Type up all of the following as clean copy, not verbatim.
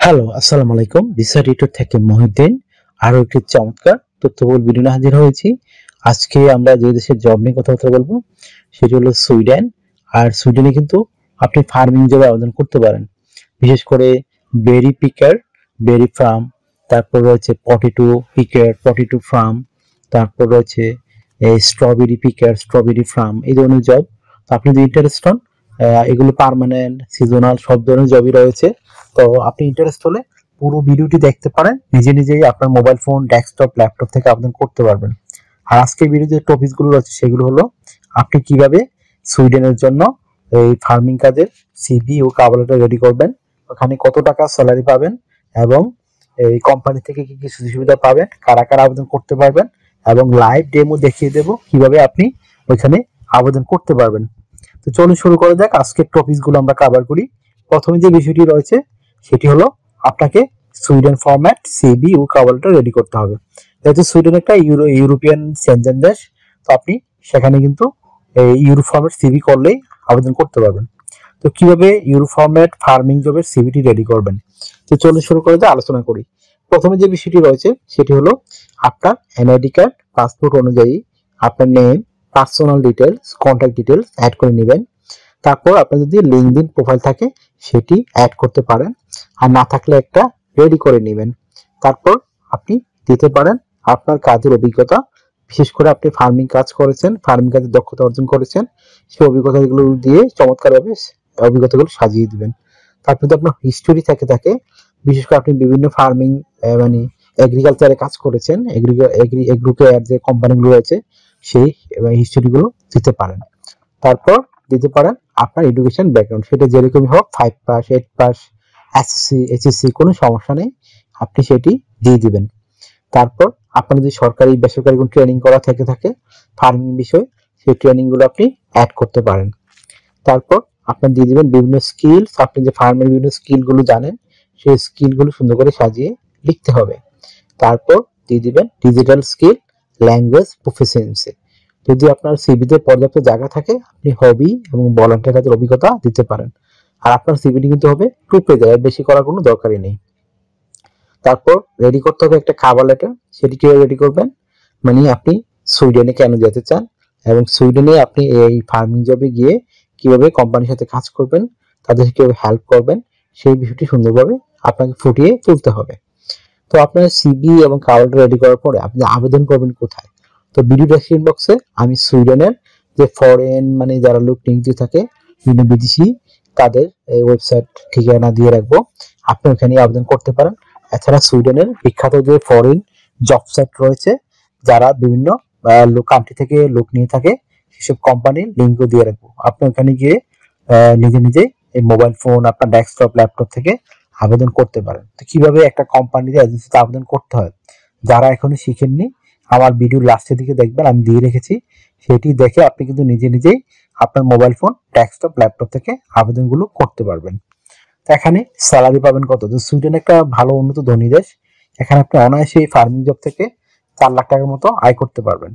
Hello, আসসালামু আলাইকুম। Visa tutor থেকে মহিউদ্দিন আরো একটি চমৎকার তথ্যবহুল ভিডিও নিয়ে হাজির হয়েছি। আজকে আমরা যে দেশের জব নিয়ে কথাবার্তা বলবো সেটি হলো সুইডেন। আর সুইডেনে কিন্তু আপনি ফার্মিং জবে আবেদন করতে পারেন। বিশেষ করে বেরি পিকার, বেরি ফার্ম, তারপর রয়েছে পটেটো পিকার, পটেটো ফার্ম, তারপর রয়েছে স্ট্রবেরি পিকার, স্ট্রবেরি ফার্ম, এই ধরনের জব। তো আপনি যদি ইন্টারেস্ট হন, এগুলো পার্মানেন্ট, সিজনাল সব ধরনের জবই রয়েছে। তো আপনি ইন্টারেস্ট হলে পুরো ভিডিওটি দেখতে পারেন, নিজে নিজেই আপনার মোবাইল ফোন, ডেস্কটপ, ল্যাপটপ থেকে আবেদন করতে পারবেন। আর আজকের ভিডিওতে যে টপিকগুলো রয়েছে সেগুলো হলো আপনি কিভাবে সুইডেনের জন্য এই ফার্মিং কাজের সিভি ও কভার লেটার রেডি করবেন, ওখানে কত টাকা স্যালারি পাবেন এবং এই কোম্পানি থেকে কি কি সুযোগ সুবিধা পাবেন, কারা কারা আবেদন করতে পারবেন এবং লাইভ ডেমো দেখিয়ে দেব কিভাবে আপনি ওইখানে আবেদন করতে পারবেন। তো চলুন শুরু করে যাক, আজকের টপিকগুলো আমরা কভার করি। প্রথমে যে বিষয়টি রয়েছে সেটি হলো আপনাকে সুইডেন ফরম্যাট সিভি ও কভার লেটার রেডি করতে হবে। যেহেতু সুইডেন একটা ইউরোপিয়ান সেনজেন দেশ, তো আপনি সেখানে কিন্তু এই ইউরো ফরম্যাট সিভি করলেই আবেদন করতে পারবেন। তো কিভাবে ইউরো ফরম্যাট ফার্মিং জবের সিভিটি রেডি করবেন, তো চলুন শুরু করে দিয়ে আলোচনা করি। প্রথমে যে বিষয়টি রয়েছে সেটি হলো আপনার এনআইডি কার্ড, পাসপোর্ট অনুযায়ী আপনার name, personal details, contact details add করে নেবেন। তারপর আপনার যদি লিঙ্কডইন প্রোফাইল থাকে সেটি অ্যাড করতে পারেন, আর না থাকলে একটা রেডি করে নেবেন। তারপর আপনি দিতে পারেন আপনার কাজের অভিজ্ঞতা, বিশেষ করে আপনি ফার্মিং কাজ করেছেন, ফার্মিং কাজে দক্ষতা অর্জন করেছেন, সেই অভিজ্ঞতাগুলো দিয়ে চমৎকারভাবে অভিজ্ঞতাগুলো সাজিয়ে দিবেন। তারপর যদি আপনার হিস্টোরি থাকে, বিশেষ করে আপনি বিভিন্ন ফার্মিং মানে এগ্রিকালচারে কাজ করেছেন, এগ্রিকেয়ার যে কোম্পানিগুলো রয়েছে সেই হিস্টোরিগুলো দিতে পারেন। তারপর দিতে পারেন আপনার এডুকেশন ব্যাকগ্রাউন্ড, সেটা যেরকমই হোক, 5 পাস, 8 পাস, এসএসসি, এইচএসসি, কোনো সমস্যা নেই, আপনি সেটি দিয়ে দিবেন। তারপর আপনার যদি সরকারি বেসরকারি কোনো ট্রেনিং করা থাকে ফার্মিং বিষয়ে, সেই ট্রেনিংগুলো আপনি অ্যাড করতে পারেন। তারপর আপনার দিয়ে দিবেন বিভিন্ন স্কিলস, আপনি যে ফার্মের বিভিন্ন স্কিলগুলো জানেন সেই স্কিলগুলো সুন্দর করে সাজিয়ে লিখতে হবে। তারপর দিয়ে দিবেন ডিজিটাল স্কিল, ল্যাঙ্গুয়েজ প্রফিসিয়েন্সি। যদি আপনার সিভিতে পর্যাপ্ত জায়গা থাকে আপনি হবি এবং ভলান্টিয়ার কাজের অভিজ্ঞতা দিতে পারেন। আর আপনার সিভিটি কিন্তু হবে 2 পেজের, বেশি করার কোনো দরকারই নেই। তারপর রেডি করতে হবে একটা কভার লেটার। সেটি কিভাবে রেডি করবেন, মানে আপনি সুইডেনে কেন যেতে চান এবং সুইডেনে আপনি এই ফার্মিং জবে গিয়ে কিভাবে কোম্পানির সাথে কাজ করবেন, তাদের কিভাবে হেল্প করবেন, সেই বিষয়টি সুন্দরভাবে আপনাকে ফুটিয়ে তুলতে হবে। তো আপনার সিভি এবং কভার লেটার রেডি করার পরে আপনি আবেদন করবেন কোথায়? তো ভিডিও ডেসক্রিপশন বক্সে আমি সুইডেনের যে ফরেন মানে যারা লোক নিয়োজিত থাকে, বিভিন্ন বিদেশি, তাদের এই ওয়েবসাইট ঠিকানা দিয়ে রাখবো, আপনি ওখানে আবেদন করতে পারেন। এছাড়া সুইডেনের বিখ্যাত যে ফরেন জব সাইট রয়েছে, যারা বিভিন্ন কান্ট্রি থেকে লোক নিয়ে থাকে, সেসব কোম্পানির লিঙ্কও দিয়ে রাখবো। আপনি ওখানে গিয়ে নিজে এই মোবাইল ফোন, আপনার ডেস্কটপ, ল্যাপটপ থেকে আবেদন করতে পারেন। তো কিভাবে একটা কোম্পানিতে এজেন্সিতে আবেদন করতে হয়, যারা এখনো শিখেননি আমার ভিডিওর লাস্টের দিকে দেখবেন, আমি দিয়ে রেখেছি, সেটি দেখে আপনি কিন্তু নিজেই আপনার মোবাইল ফোন, ডেস্কটপ, ল্যাপটপ থেকে আবেদনগুলো করতে পারবেন। তো এখানে স্যালারি পাবেন কত? তো সুইডেন একটা ভালো উন্নত ধনী দেশ, এখানে আপনি অনায়াসে এই ফার্মিং জব থেকে 4 লাখ টাকার মতো আয় করতে পারবেন,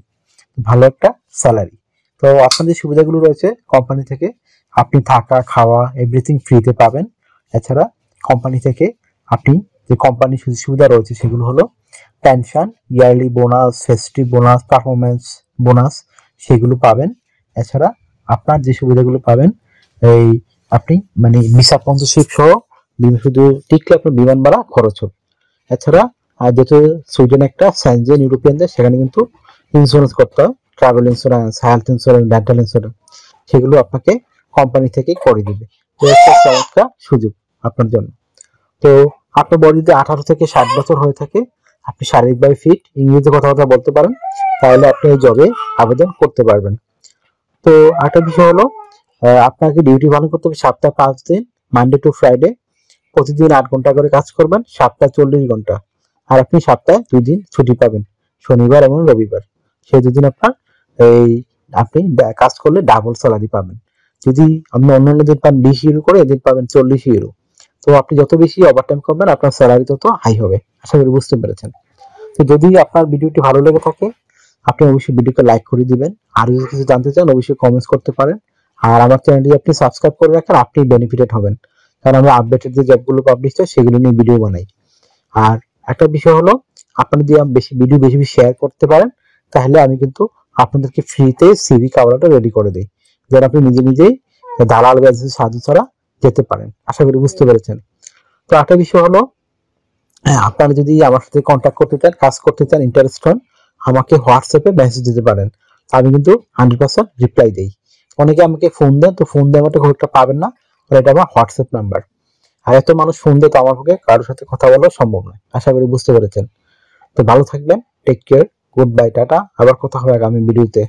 ভালো একটা স্যালারি। তো আপনাদের সুবিধাগুলো রয়েছে কোম্পানি থেকে, আপনি থাকা, খাওয়া, এভরিথিং ফ্রিতে পাবেন। এছাড়া কোম্পানি থেকে আপনি যে কোম্পানির সুযোগ সুবিধা রয়েছে সেগুলো হলো pension, yearly bonus, festive bonus, performance bonus, সেগুলো পাবেন। এছাড়া আপনার যে সুবিধাগুলো পাবেন, এই আপনি মানে ভিসা স্পন্সরশিপ সহ শুধু টিকলে আপনার বিমান ভাড়া খরচ হবে। এছাড়া যেহেতু সুইডেন একটা সেনজেন ইউরোপিয়ান দেশ, সেখানে কিন্তু ইন্স্যুরেন্স করতে হয়, travel insurance, health insurance, dental insurance, সেগুলো আপনাকে কোম্পানি থেকেই করে দিবে। তো একটা চমৎকার সুযোগ আপনার জন্য। তো আপনার বডি যদি 18 থেকে 60 বছর হয়ে থাকে, আপনি শারীরিকভাবে ফিট, ইংরেজিতে কথাবার্তা বলতে পারেন, তাহলে আপনি এই জবে আবেদন করতে পারবেন। তো একটা বিষয় হলো আপনাকে ডিউটি পালন করতে হবে সপ্তাহে 5 দিন, মানডে টু ফ্রাইডে, প্রতিদিন 8 ঘন্টা করে কাজ করবেন, সপ্তাহে 40 ঘন্টা। আর আপনি সপ্তাহে 2 দিন ছুটি পাবেন, শনিবার এবং রবিবার। সেই 2 দিন আপনার এই আপনি কাজ করলে ডাবল স্যালারি পাবেন। যদি আপনি অন্যান্য দিন পান 20 ইউরো করে, এদিন পাবেন 40 ইউরো। তো আপনি যত বেশি ওভারটাইম করবেন আপনার স্যালারি তত হাই হবে। আশা করি বুঝতে পেরেছেন। তো যদি আপনার ভিডিওটি ভালো লেগে থাকে আপনি অবশ্যই ভিডিওকে লাইক করে দিবেন, আর যদি কিছু জানতে চান অবশ্যই কমেন্টস করতে পারেন। আর আমার চ্যানেলটি আপনি সাবস্ক্রাইব করে রাখেন, আপনি বেনিফিটেড হবেন, কারণ আমরা আপডেটেড যে জবগুলো পাবলিশ হয় সেগুলো নিয়ে ভিডিও বানাই। আর একটা বিষয় হলো, আপনারা যদি বেশি ভিডিও বেশি শেয়ার করতে পারেন তাহলে আমি কিন্তু আপনাদেরকে ফ্রিতে সিভি কভারটা রেডি করে দিই, যেন আপনি নিজে নিজেই দালাল ব্যাচের সাহায্য ছাড়া যেতে পারেন। আশা করি বুঝতে পেরেছেন। তো একটা বিষয় হলো, আপনারা যদি আমার সাথে কন্ট্যাক্ট করতে চান, কাজ করতে চান, ইন্টারেস্ট হন, আমাকে হোয়াটসঅ্যাপে মেসেজ দিতে পারেন। আমি কিন্তু 100% রিপ্লাই দেই। অনেকে আমাকে ফোন দেন, তো ফোন দেওয়ার মতো খুব একটা পাবেন না, কারণ এটা আমার হোয়াটসঅ্যাপ নাম্বার। আর এত মানুষ ফোন দেয়, তো আমার পক্ষে কারোর সাথে কথা বলা সম্ভব নয়। আশা করি বুঝতে পেরেছেন। তো ভালো থাকবেন, take care, good bye, tata. আবার কথা হবে আগামী ভিডিওতে।